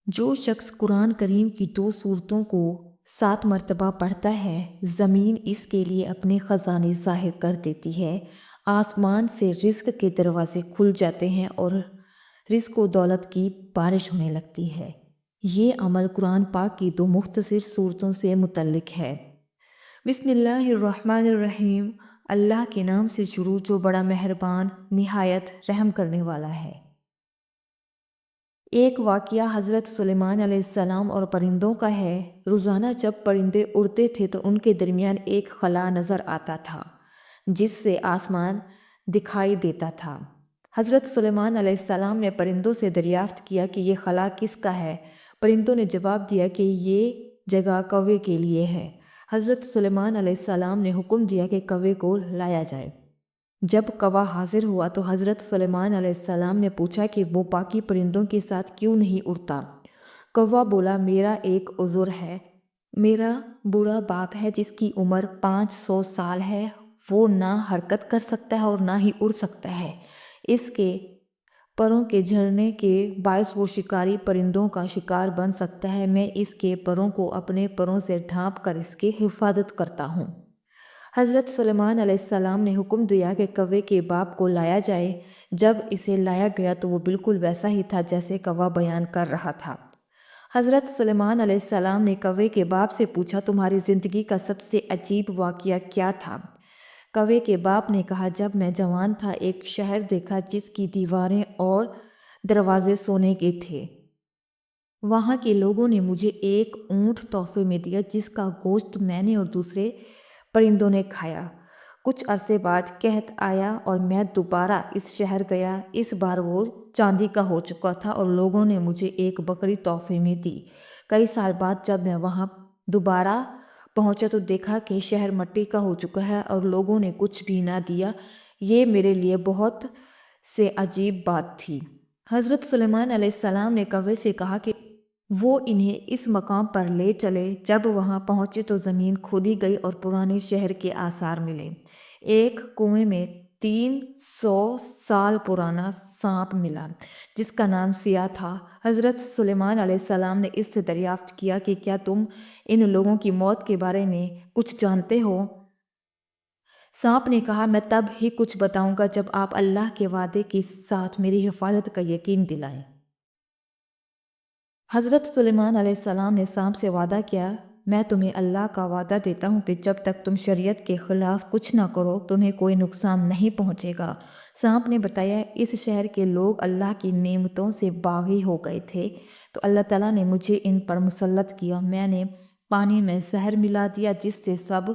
جو شخص قرآن کریم کی 2 سورتوں کو 7 مرتبہ پڑھتا ہے، زمین اس کے لیے اپنے خزانے ظاہر کر دیتی ہے، آسمان سے رزق کے دروازے کھل جاتے ہیں اور رزق و دولت کی بارش ہونے لگتی ہے۔ یہ عمل قرآن پاک کی 2 مختصر سورتوں سے متعلق ہے۔ بسم اللہ الرحمن الرحیم۔ اللہ کے نام سے شروع جو بڑا مہربان، نہایت رحم کرنے والا ہے۔ ایک واقعہ حضرت سلیمان علیہ السلام اور پرندوں کا ہے۔ روزانہ جب پرندے اڑتے تھے تو ان کے درمیان ایک خلا نظر آتا تھا جس سے آسمان دکھائی دیتا تھا۔ حضرت سلیمان علیہ السلام نے پرندوں سے دریافت کیا کہ یہ خلا کس کا ہے؟ پرندوں نے جواب دیا کہ یہ جگہ کوے کے لیے ہے۔ حضرت سلیمان علیہ السلام نے حکم دیا کہ کوے کو لایا جائے۔ جب کوا حاضر ہوا تو حضرت سلیمان علیہ السلام نے پوچھا کہ وہ باقی پرندوں کے ساتھ کیوں نہیں اڑتا؟ کوا بولا، میرا ایک عذر ہے۔ میرا بوڑھا باپ ہے جس کی عمر 500 سال ہے، وہ نہ حرکت کر سکتا ہے اور نہ ہی اڑ سکتا ہے۔ اس کے پروں کے جھڑنے کے باعث وہ شکاری پرندوں کا شکار بن سکتا ہے۔ میں اس کے پروں کو اپنے پروں سے ڈھانپ کر اس کی حفاظت کرتا ہوں۔ حضرت سلیمان علیہ السلام نے حکم دیا کہ کوے کے باپ کو لایا جائے۔ جب اسے لایا گیا تو وہ بالکل ویسا ہی تھا جیسے کوا بیان کر رہا تھا۔ حضرت سلیمان علیہ السلام نے کوے کے باپ سے پوچھا، تمہاری زندگی کا سب سے عجیب واقعہ کیا تھا؟ کوے کے باپ نے کہا، جب میں جوان تھا ایک شہر دیکھا جس کی دیواریں اور دروازے سونے کے تھے۔ وہاں کے لوگوں نے مجھے ایک اونٹ تحفے میں دیا جس کا گوشت میں نے اور دوسرے پرندوں نے کھایا۔ کچھ عرصے بعد قحط آیا اور میں دوبارہ اس شہر گیا۔ اس بار وہ چاندی کا ہو چکا تھا اور لوگوں نے مجھے ایک بکری تحفے میں دی۔ کئی سال بعد جب میں وہاں دوبارہ پہنچا تو دیکھا کہ شہر مٹی کا ہو چکا ہے اور لوگوں نے کچھ بھی نہ دیا۔ یہ میرے لیے بہت سے عجیب بات تھی۔ حضرت سلیمان علیہ السلام نے کوے سے کہا کہ وہ انہیں اس مقام پر لے چلے۔ جب وہاں پہنچے تو زمین کھودی گئی اور پرانے شہر کے آثار ملے۔ ایک کنویں میں 300 سال پرانا سانپ ملا جس کا نام سیاہ تھا۔ حضرت سلیمان علیہ السلام نے اس سے دریافت کیا کہ کیا تم ان لوگوں کی موت کے بارے میں کچھ جانتے ہو؟ سانپ نے کہا، میں تب ہی کچھ بتاؤں گا جب آپ اللہ کے وعدے کے ساتھ میری حفاظت کا یقین دلائیں۔ حضرت سلیمان علیہ السلام نے سانپ سے وعدہ کیا، میں تمہیں اللہ کا وعدہ دیتا ہوں کہ جب تک تم شریعت کے خلاف کچھ نہ کرو تمہیں کوئی نقصان نہیں پہنچے گا۔ سانپ نے بتایا، اس شہر کے لوگ اللہ کی نعمتوں سے باغی ہو گئے تھے تو اللہ تعالیٰ نے مجھے ان پر مسلط کیا۔ میں نے پانی میں زہر ملا دیا جس سے سب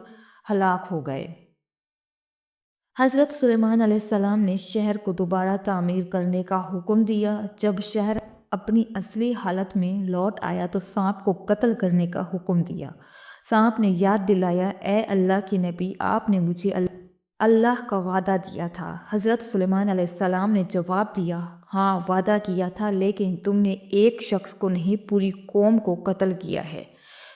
ہلاک ہو گئے۔ حضرت سلیمان علیہ السلام نے شہر کو دوبارہ تعمیر کرنے کا حکم دیا۔ جب شہر اپنی اصلی حالت میں لوٹ آیا تو سانپ کو قتل کرنے کا حکم دیا۔ سانپ نے یاد دلایا، اے اللہ کے نبی، آپ نے مجھے اللہ کا وعدہ دیا تھا۔ حضرت سلیمان علیہ السلام نے جواب دیا، ہاں وعدہ کیا تھا، لیکن تم نے ایک شخص کو نہیں پوری قوم کو قتل کیا ہے۔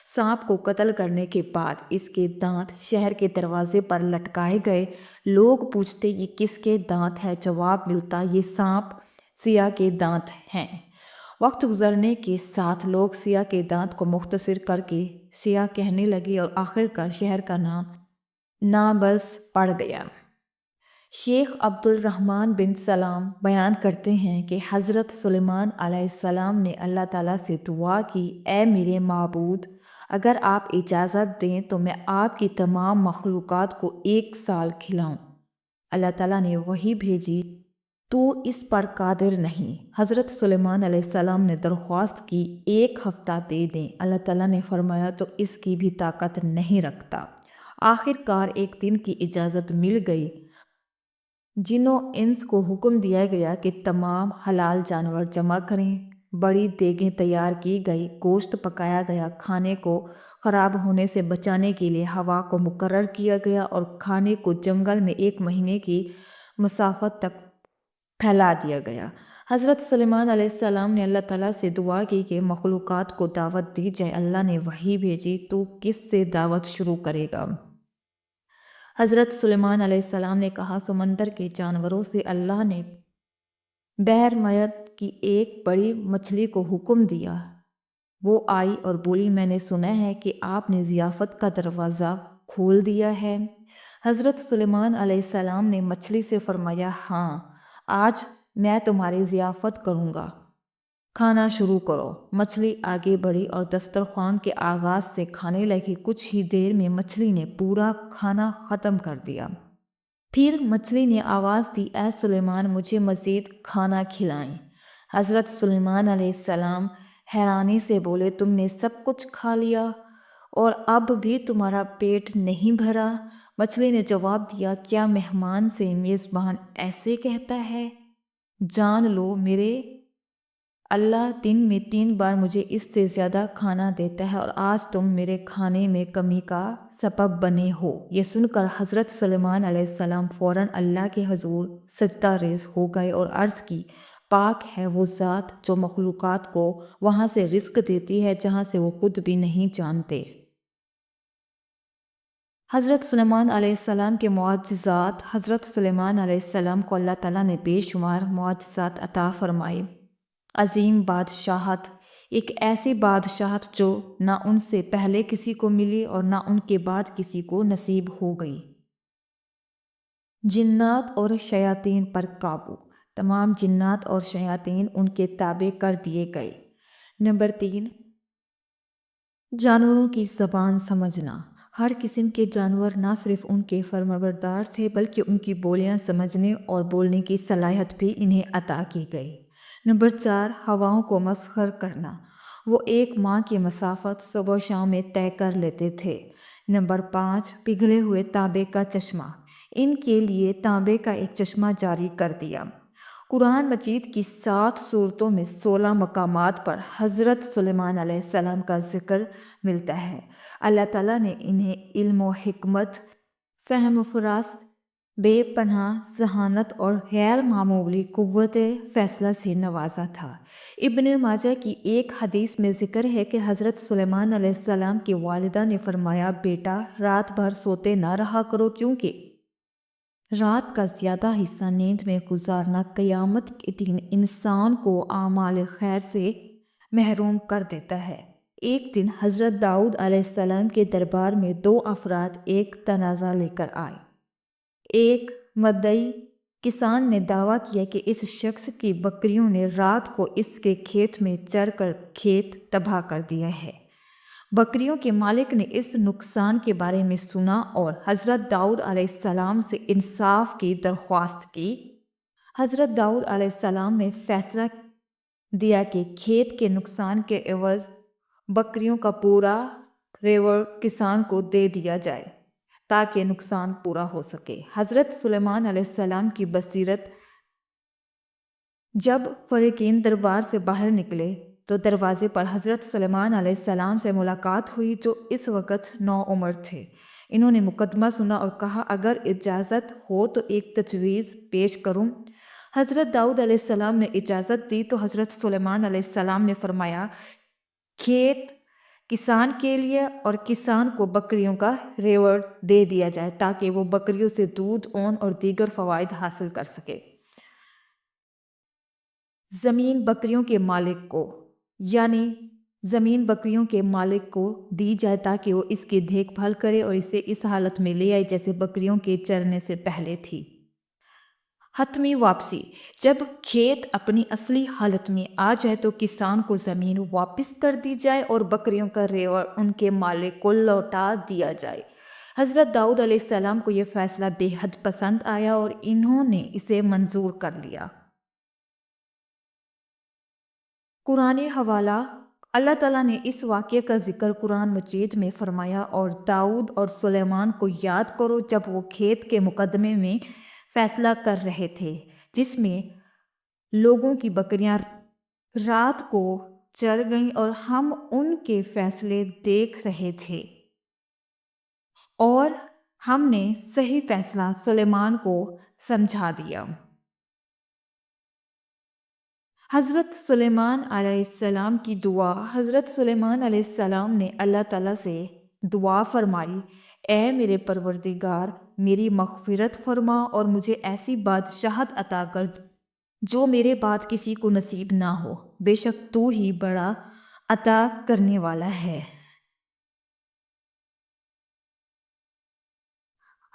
سانپ کو قتل کرنے کے بعد اس کے دانت شہر کے دروازے پر لٹکائے گئے۔ لوگ پوچھتے، یہ کس کے دانت ہے؟ جواب ملتا، یہ سانپ سیاہ کے دانت ہیں۔ وقت گزرنے کے ساتھ لوگ سیاہ کے دانت کو مختصر کر کے سیاہ کہنے لگے اور آخرکار شہر کا نام نابلس پڑ گیا۔ شیخ عبد الرحمن بن سلام بیان کرتے ہیں کہ حضرت سلیمان علیہ السلام نے اللہ تعالیٰ سے دعا کی، اے میرے معبود، اگر آپ اجازت دیں تو میں آپ کی تمام مخلوقات کو 1 سال کھلاؤں۔ اللہ تعالیٰ نے وحی بھیجی، تو اس پر قادر نہیں۔ حضرت سلیمان علیہ السلام نے درخواست کی 1 ہفتہ دے دیں۔ اللہ تعالیٰ نے فرمایا تو اس کی بھی طاقت نہیں رکھتا۔ آخرکار ایک دن کی اجازت مل گئی۔ جن و انس کو حکم دیا گیا کہ تمام حلال جانور جمع کریں۔ بڑی دیگیں تیار کی گئی، گوشت پکایا گیا، کھانے کو خراب ہونے سے بچانے کے لیے ہوا کو مقرر کیا گیا اور کھانے کو جنگل میں 1 مہینے کی مسافت تک پھیلا دیا گیا۔ حضرت سلیمان علیہ السلام نے اللہ تعالیٰ سے دعا کی کہ مخلوقات کو دعوت دی جائے۔ اللہ نے وحی بھیجی، تو کس سے دعوت شروع کرے گا؟ حضرت سلیمان علیہ السلام نے کہا، سمندر کے جانوروں سے۔ اللہ نے بحر میت کی ایک بڑی مچھلی کو حکم دیا، وہ آئی اور بولی میں نے سنا ہے کہ آپ نے ضیافت کا دروازہ کھول دیا ہے۔ حضرت سلیمان علیہ السلام نے مچھلی سے فرمایا ہاں، آج میں تمہاری ضیافت کروں گا، کھانا شروع کرو۔ مچھلی آگے بڑھی اور دسترخوان کے آغاز سے کھانے لگی۔ کچھ ہی دیر میں مچھلی نے پورا کھانا ختم کر دیا۔ پھر مچھلی نے آواز دی اے سلیمان مجھے مزید کھانا کھلائیں۔ حضرت سلیمان علیہ السلام حیرانی سے بولے تم نے سب کچھ کھا لیا اور اب بھی تمہارا پیٹ نہیں بھرا؟ مچھلی نے جواب دیا کیا مہمان سے میزبان ایسے کہتا ہے؟ جان لو میرے اللہ دن میں 3 بار مجھے اس سے زیادہ کھانا دیتا ہے اور آج تم میرے کھانے میں کمی کا سبب بنے ہو۔ یہ سن کر حضرت سلیمان علیہ السلام فوراً اللہ کے حضور سجدہ ریز ہو گئے اور عرض کی پاک ہے وہ ذات جو مخلوقات کو وہاں سے رزق دیتی ہے جہاں سے وہ خود بھی نہیں جانتے۔ حضرت سلیمان علیہ السلام کے معجزات۔ حضرت سلیمان علیہ السلام کو اللہ تعالیٰ نے بے شمار معجزات عطا فرمائے۔ عظیم بادشاہت، ایک ایسی بادشاہت جو نہ ان سے پہلے کسی کو ملی اور نہ ان کے بعد کسی کو نصیب ہو گئی۔ جنات اور شیاطین پر قابو، تمام جنات اور شیاطین ان کے تابع کر دیے گئے۔ نمبر 3، جانوروں کی زبان سمجھنا۔ ہر قسم کے جانور نہ صرف ان کے فرمانبردار تھے بلکہ ان کی بولیاں سمجھنے اور بولنے کی صلاحیت بھی انہیں عطا کی گئی۔ نمبر 4، ہواؤں کو مسخر کرنا۔ وہ ایک ماہ کی مسافت صبح و شام میں طے کر لیتے تھے۔ نمبر 5، پگھلے ہوئے تانبے کا چشمہ۔ ان کے لیے تانبے کا ایک چشمہ جاری کر دیا۔ قرآن مجید کی 7 سورتوں میں 16 مقامات پر حضرت سلیمان علیہ السلام کا ذکر ملتا ہے۔ اللہ تعالیٰ نے انہیں علم و حکمت، فہم و فراست، بے پناہ ذہانت اور غیر معمولی قوت فیصلہ سے نوازا تھا۔ ابن ماجہ کی ایک حدیث میں ذکر ہے کہ حضرت سلیمان علیہ السلام کی والدہ نے فرمایا بیٹا رات بھر سوتے نہ رہا کرو کیونکہ رات کا زیادہ حصہ نیند میں گزارنا قیامت کے دن انسان کو اعمال خیر سے محروم کر دیتا ہے۔ ایک دن حضرت داؤد علیہ السلام کے دربار میں 2 افراد ایک تنازع لے کر آئے۔ ایک مدعی کسان نے دعویٰ کیا کہ اس شخص کی بکریوں نے رات کو اس کے کھیت میں چر کر کھیت تباہ کر دیا ہے۔ بکریوں کے مالک نے اس نقصان کے بارے میں سنا اور حضرت داؤد علیہ السلام سے انصاف کی درخواست کی۔ حضرت داؤد علیہ السلام نے فیصلہ دیا کہ کھیت کے نقصان کے عوض بکریوں کا پورا ریوڑ کسان کو دے دیا جائے تاکہ نقصان پورا ہو سکے۔ حضرت سلیمان علیہ السلام کی بصیرت۔ جب فریقین دربار سے باہر نکلے تو دروازے پر حضرت سلیمان علیہ السلام سے ملاقات ہوئی جو اس وقت نوعمر تھے۔ انہوں نے مقدمہ سنا اور کہا اگر اجازت ہو تو ایک تجویز پیش کروں۔ حضرت داؤد علیہ السلام نے اجازت دی تو حضرت سلیمان علیہ السلام نے فرمایا کھیت کسان کے لیے اور کسان کو بکریوں کا ریوڑ دے دیا جائے تاکہ وہ بکریوں سے دودھ، اون اور دیگر فوائد حاصل کر سکے۔ زمین بکریوں کے مالک کو، یعنی زمین بکریوں کے مالک کو دی جائے تاکہ وہ اس کی دیکھ بھال کرے اور اسے اس حالت میں لے آئے جیسے بکریوں کے چرنے سے پہلے تھی۔ حتمی واپسی۔ جب کھیت اپنی اصلی حالت میں آ جائے تو کسان کو زمین واپس کر دی جائے اور بکریوں کا ریوڑ ان کے مالک کو لوٹا دیا جائے۔ حضرت داؤد علیہ السلام کو یہ فیصلہ بے حد پسند آیا اور انہوں نے اسے منظور کر لیا۔ قرآن حوالہ۔ اللہ تعالیٰ نے اس واقعے کا ذکر قرآن مجید میں فرمایا اور داؤد اور سلیمان کو یاد کرو جب وہ کھیت کے مقدمے میں فیصلہ کر رہے تھے جس میں لوگوں کی بکریاں رات کو چر گئیں اور ہم ان کے فیصلے دیکھ رہے تھے اور ہم نے صحیح فیصلہ سلیمان کو سمجھا دیا۔ حضرت سلیمان علیہ السلام کی دعا۔ حضرت سلیمان علیہ السلام نے اللہ تعالیٰ سے دعا فرمائی اے میرے پروردگار میری مغفرت فرما اور مجھے ایسی بادشاہت عطا کر جو میرے بعد کسی کو نصیب نہ ہو، بے شک تو ہی بڑا عطا کرنے والا ہے۔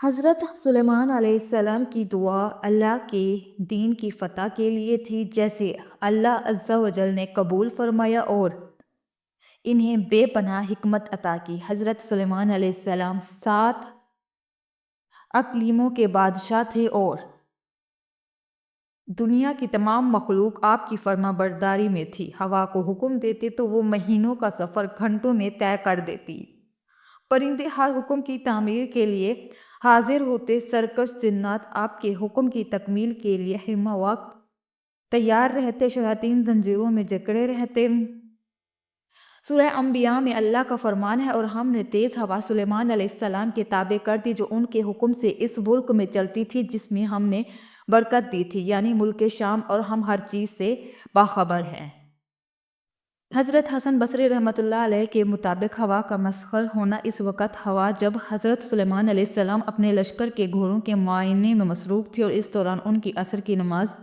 حضرت سلیمان علیہ السلام کی دعا اللہ کے دین کی فتح کے لیے تھی، جیسے اللہ عز و جل نے قبول فرمایا اور انہیں بے پناہ حکمت عطا کی۔ حضرت سلیمان علیہ السلام 7 اقلیموں کے بادشاہ تھے اور دنیا کی تمام مخلوق آپ کی فرما برداری میں تھی۔ ہوا کو حکم دیتے تو وہ مہینوں کا سفر گھنٹوں میں طے کر دیتی۔ پرندے ہر حکم کی تعمیر کے لیے حاضر ہوتے، سرکش جنات آپ کے حکم کی تکمیل کے لیے ہر وقت تیار رہتے، شیاطین زنجیروں میں جکڑے رہتے۔ سورہ انبیاء میں اللہ کا فرمان ہے، اور ہم نے تیز ہوا سلیمان علیہ السلام کے تابع کر دی جو ان کے حکم سے اس ملک میں چلتی تھی جس میں ہم نے برکت دی تھی، یعنی ملک شام، اور ہم ہر چیز سے باخبر ہیں۔ حضرت حسن بصری رحمۃ اللہ علیہ کے مطابق ہوا کا مسخر ہونا اس وقت ہوا جب حضرت سلیمان علیہ السلام اپنے لشکر کے گھوڑوں کے معائنے میں مصروف تھے اور اس دوران ان کی عصر کی نماز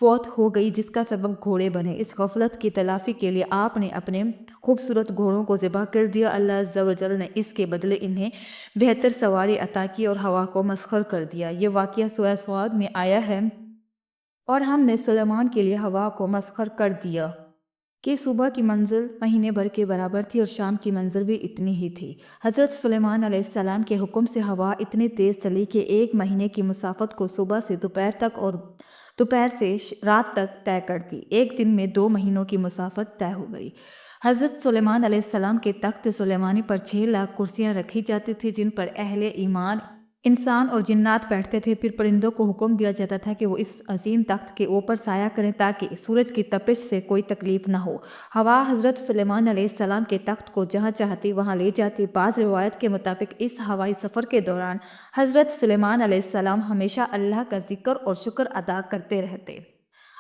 فوت ہو گئی، جس کا سبب گھوڑے بنے۔ اس غفلت کی تلافی کے لیے آپ نے اپنے خوبصورت گھوڑوں کو ذبح کر دیا۔ اللہ عز و جل نے اس کے بدلے انہیں بہتر سواری عطا کی اور ہوا کو مسخر کر دیا۔ یہ واقعہ سورہ صاد میں آیا ہے، اور ہم نے سلیمان کے لیے ہوا کو مسخر کر دیا کہ صبح کی منزل مہینے بھر کے برابر تھی اور شام کی منزل بھی اتنی ہی تھی۔ حضرت سلیمان علیہ السلام کے حکم سے ہوا اتنی تیز چلی کہ 1 مہینے کی مسافت کو صبح سے دوپہر تک اور دوپہر سے رات تک طے کرتی۔ ایک دن میں 2 مہینوں کی مسافت طے ہو گئی۔ حضرت سلیمان علیہ السلام کے تخت سلیمانی پر 6 لاکھ کرسیاں رکھی جاتی تھیں جن پر اہل ایمان انسان اور جنات بیٹھتے تھے۔ پھر پرندوں کو حکم دیا جاتا تھا کہ وہ اس عظیم تخت کے اوپر سایہ کریں تاکہ سورج کی تپش سے کوئی تکلیف نہ ہو۔ ہوا حضرت سلیمان علیہ السلام کے تخت کو جہاں چاہتی وہاں لے جاتی۔ بعض روایت کے مطابق اس ہوائی سفر کے دوران حضرت سلیمان علیہ السلام ہمیشہ اللہ کا ذکر اور شکر ادا کرتے رہتے۔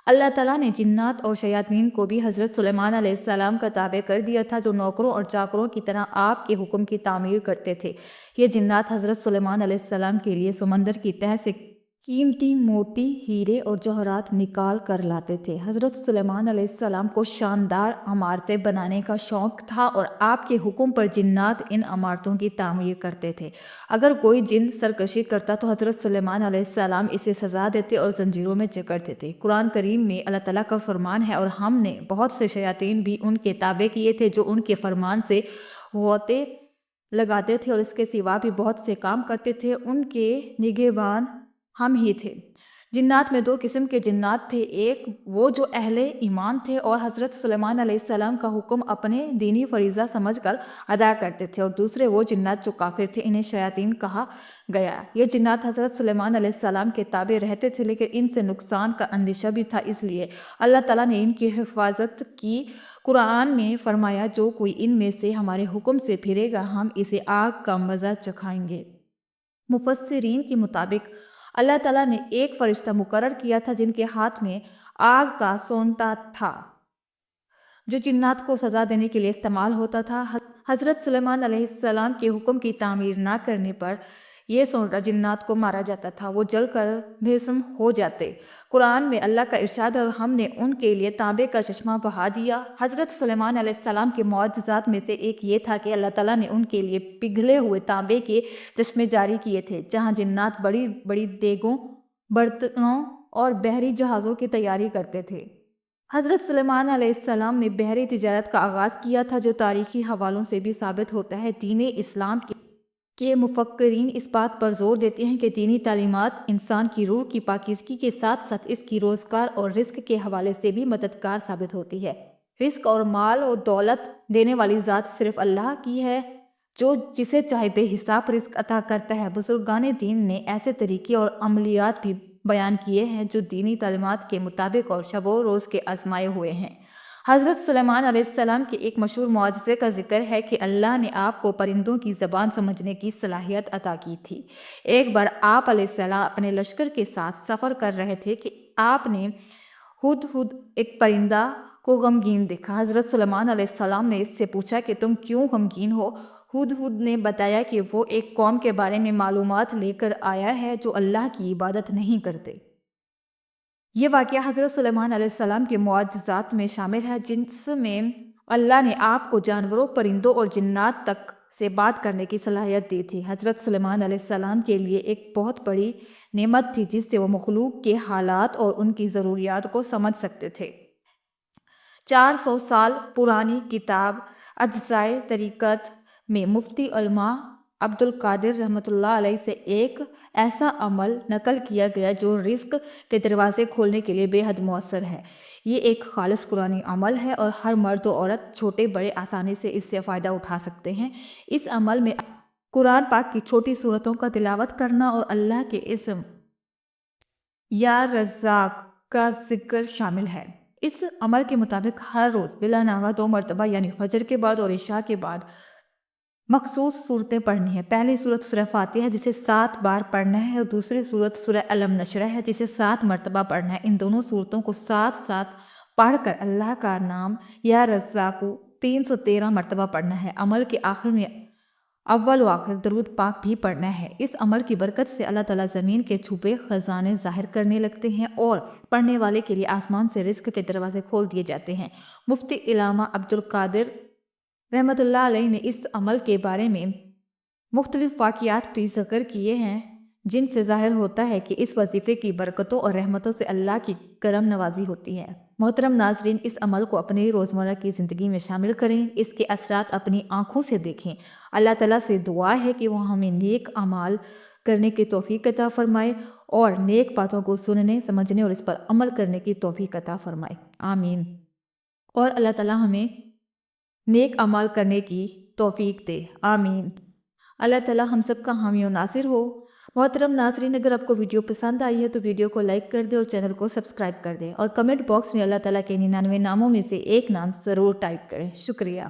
اللہ تعالیٰ نے جنات اور شیاطین کو بھی حضرت سلیمان علیہ السلام کا تابع کر دیا تھا، جو نوکروں اور چاکروں کی طرح آپ کے حکم کی تعمیر کرتے تھے۔ یہ جنات حضرت سلیمان علیہ السلام کے لیے سمندر کی تہہ سے قیمتی موتی، ہیرے اور جوہرات نکال کر لاتے تھے۔ حضرت سلیمان علیہ السلام کو شاندار عمارتیں بنانے کا شوق تھا اور آپ کے حکم پر جنات ان عمارتوں کی تعمیر کرتے تھے۔ اگر کوئی جن سرکشی کرتا تو حضرت سلیمان علیہ السلام اسے سزا دیتے اور زنجیروں میں جکڑتے تھے۔ قرآن کریم میں اللہ تعالیٰ کا فرمان ہے، اور ہم نے بہت سے شیاطین بھی ان کے تابع کیے تھے جو ان کے فرمان سے غوطے لگاتے تھے اور اس کے سوا بھی بہت سے کام کرتے تھے۔ ان کے نگہبان ہم ہی تھے۔ جنات میں 2 قسم کے جنات تھے، ایک وہ جو اہل ایمان تھے اور حضرت سلیمان علیہ السلام کا حکم اپنے دینی فریضہ سمجھ کر ادا کرتے تھے، اور دوسرے وہ جنات جو کافر تھے، انہیں شیاطین کہا گیا۔ یہ جنات حضرت سلیمان علیہ السلام کے تابع رہتے تھے، لیکن ان سے نقصان کا اندیشہ بھی تھا، اس لیے اللہ تعالیٰ نے ان کی حفاظت کی۔ قرآن میں فرمایا، جو کوئی ان میں سے ہمارے حکم سے پھرے گا ہم اسے آگ کا مزہ چکھائیں گے۔ مفسرین کے مطابق اللہ تعالیٰ نے ایک فرشتہ مقرر کیا تھا جن کے ہاتھ میں آگ کا سونٹا تھا، جو جنات کو سزا دینے کے لیے استعمال ہوتا تھا۔ حضرت سلیمان علیہ السلام کے حکم کی تعمیر نہ کرنے پر یہ سونٹا جنات کو مارا جاتا تھا، وہ جل کر بھسم ہو جاتے۔ قرآن میں اللہ کا ارشاد ہے، اور ہم نے ان کے لیے تانبے کا چشمہ بہا دیا۔ حضرت سلیمان علیہ السلام کے معجزات میں سے ایک یہ تھا کہ اللہ تعالیٰ نے ان کے لیے پگھلے ہوئے تانبے کے چشمے جاری کیے تھے، جہاں جنات بڑی بڑی دیگوں، برتنوں اور بحری جہازوں کی تیاری کرتے تھے۔ حضرت سلیمان علیہ السلام نے بحری تجارت کا آغاز کیا تھا، جو تاریخی حوالوں سے بھی ثابت ہوتا ہے۔ دین اسلام کے مفکرین اس بات پر زور دیتے ہیں کہ دینی تعلیمات انسان کی روح کی پاکیزگی کے ساتھ ساتھ اس کی روزگار اور رزق کے حوالے سے بھی مددگار ثابت ہوتی ہے۔ رزق اور مال و دولت دینے والی ذات صرف اللہ کی ہے، جو جسے چاہے بے حساب رزق عطا کرتا ہے۔ بزرگان دین نے ایسے طریقے اور عملیات بھی بیان کیے ہیں جو دینی تعلیمات کے مطابق اور شب و روز کے آزمائے ہوئے ہیں۔ حضرت سلیمان علیہ السلام کے ایک مشہور معجزے کا ذکر ہے کہ اللہ نے آپ کو پرندوں کی زبان سمجھنے کی صلاحیت عطا کی تھی۔ ایک بار آپ علیہ السلام اپنے لشکر کے ساتھ سفر کر رہے تھے کہ آپ نے ہدہد ایک پرندہ کو غمگین دیکھا۔ حضرت سلیمان علیہ السلام نے اس سے پوچھا کہ تم کیوں غمگین ہو؟ ہدہد نے بتایا کہ وہ ایک قوم کے بارے میں معلومات لے کر آیا ہے جو اللہ کی عبادت نہیں کرتے۔ یہ واقعہ حضرت سلیمان علیہ السلام کے معجزات میں شامل ہے، جس میں اللہ نے آپ کو جانوروں، پرندوں اور جنات تک سے بات کرنے کی صلاحیت دی تھی۔ حضرت سلیمان علیہ السلام کے لیے ایک بہت بڑی نعمت تھی جس سے وہ مخلوق کے حالات اور ان کی ضروریات کو سمجھ سکتے تھے۔ 400 سال پرانی کتاب اجزائے طریقت میں مفتی علماء عبد القادر رحمۃ اللہ علیہ سے ایک ایسا عمل نقل کیا گیا جو رزق کے دروازے کھولنے کے لیے بے حد مؤثر ہے۔ یہ ایک خالص قرآنی عمل ہے اور ہر مرد و عورت چھوٹے بڑے آسانی سے اس سے فائدہ اٹھا سکتے ہیں۔ اس عمل میں قرآن پاک کی چھوٹی سورتوں کا تلاوت کرنا اور اللہ کے اسم یا رزاق کا ذکر شامل ہے۔ اس عمل کے مطابق ہر روز بلا ناغہ 2 مرتبہ یعنی فجر کے بعد اور عشاء کے بعد مخصوص صورتیں پڑھنی ہے۔ پہلی صورت سورہ فاتحہ جسے 7 بار پڑھنا ہے اور دوسری صورت سورہ علم نشرہ ہے جسے 7 مرتبہ پڑھنا ہے۔ ان دونوں صورتوں کو ساتھ ساتھ پڑھ کر اللہ کا نام یا رزاق کو 313 مرتبہ پڑھنا ہے۔ عمل کے آخر میں اول و آخر درود پاک بھی پڑھنا ہے۔ اس عمل کی برکت سے اللہ تعالیٰ زمین کے چھپے خزانے ظاہر کرنے لگتے ہیں اور پڑھنے والے کے لیے آسمان سے رزق کے دروازے کھول دیے جاتے ہیں۔ مفتی علامہ عبد القادر رحمۃ اللہ علیہ نے اس عمل کے بارے میں مختلف واقعات بھی ذکر کیے ہیں جن سے ظاہر ہوتا ہے کہ اس وظیفے کی برکتوں اور رحمتوں سے اللہ کی کرم نوازی ہوتی ہے۔ محترم ناظرین، اس عمل کو اپنی روزمرہ کی زندگی میں شامل کریں، اس کے اثرات اپنی آنکھوں سے دیکھیں۔ اللہ تعالیٰ سے دعا ہے کہ وہ ہمیں نیک اعمال کرنے کی توفیق عطا فرمائے اور نیک باتوں کو سننے، سمجھنے اور اس پر عمل کرنے کی توفیق عطا فرمائے، آمین۔ اور اللہ تعالیٰ ہمیں نیک اعمال کرنے کی توفیق دے، آمین۔ اللہ تعالیٰ ہم سب کا حامی و ناصر ہو۔ محترم ناظرین، اگر آپ کو ویڈیو پسند آئی ہے تو ویڈیو کو لائک کر دیں اور چینل کو سبسکرائب کر دیں اور کمنٹ باکس میں اللہ تعالیٰ کے 99 ناموں میں سے ایک نام ضرور ٹائپ کریں۔ شکریہ۔